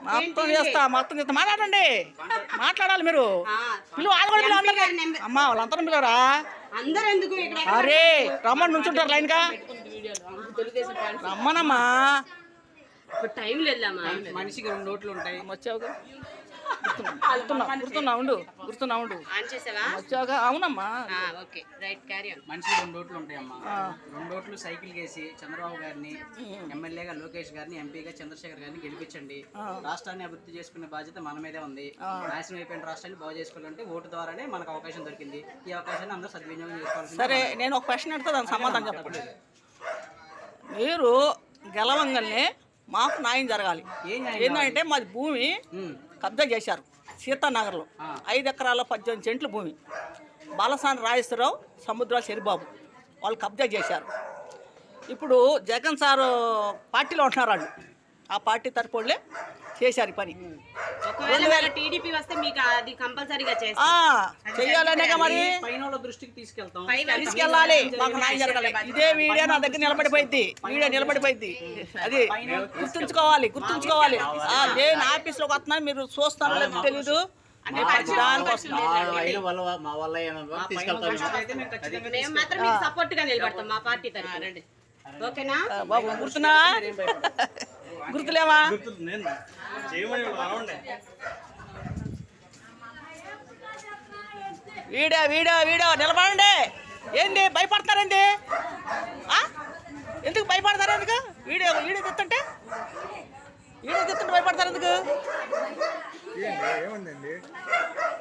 మొత్తం చేస్తా మాట్లాడండి, మాట్లాడాలి మీరు. పిలువ అమ్మా వాళ్ళంతా పిలవరా? అరే రమ్మని నుంచుంటారు లైన్ గా, రమ్మనమ్మా. టైం లేదా మనిషికి 2 నోట్లు ఉంటాయి. వచ్చావుగా గుర్తున్నా ఉండు వచ్చావుగా. అవునమ్మా మనిషికి 2 నోట్లు ఉంటాయమ్మా. 2 నోట్లు సైకిల్ వేసి చంద్రబాబు గారిని ఎమ్మెల్యేగా, లోకేష్ గారిని ఎంపీగా, చంద్రశేఖర్ గారిని గెలిపించండి. రాష్ట్రాన్ని అభివృద్ధి చేసుకునే బాధ్యత మన మీదే ఉంది. నాశనం అయిపోయిన రాష్ట్రాన్ని బాగు చేసుకోవాలంటే ఓటు ద్వారానే మనకు అవకాశం దొరికింది. ఈ అవకాశాన్ని అందరూ సద్వినియోగం చేసుకోవాలి. సరే, నేను ఒక క్వశ్చన్ అడుగుతా, దానికి సమాధానం చెప్పండి. మీరు గెలవంగానే మాకు న్యాయం జరగాలి. ఏంటంటే మాది భూమి కబ్జా చేశారు సీతానగర్లో. 5 ఎకరాల 18 సెంట్లు భూమి. బాలసాని రాజేశ్వరరావు, సముద్రాల శరిబాబు వాళ్ళు కబ్జా చేశారు. ఇప్పుడు జగన్ సారు పార్టీలో ఉంటున్నారు వాళ్ళు. ఆ పార్టీ తరపు వాళ్ళే చేశారు ఈ పని. టీడీపీ వస్తే మీకు అది కంపల్సరీగా చెయ్యాలనే మరి దృష్టికి తీసుకెళ్ళాలి. మాకు న్యాయం జరగాలి. ఇదే వీడియో నా దగ్గర నిలబడిపోయింది. అది గుర్తుంచుకోవాలి. నేను ఆఫీస్లోకి వస్తున్నాను, మీరు చూస్తారో లేదో తెలీదు. సపోర్ట్ గా నిలబడతాం మా పార్టీ తరఫున. ఓకేనా బాబు? గుర్తులేవా? వీడియో నిలబడండి. ఏంది భయపడతారండి? ఎందుకు భయపడతారు? ఎందుకు వీడియో తెస్తుంటే భయపడతారు ఎందుకు?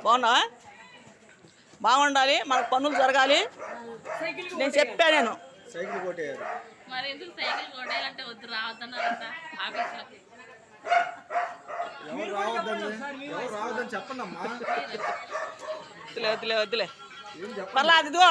బాగున్నా? బాగుండాలి, మనకు పనులు జరగాలి. నేను చెప్పా, నేను మరి ఎందుకు సైకిల్ కొట్టేయాలంటే వద్దు, రావద్దన్నారంట ఆఫీస్లోకి. వద్దులే పర్లేదు. అదిగో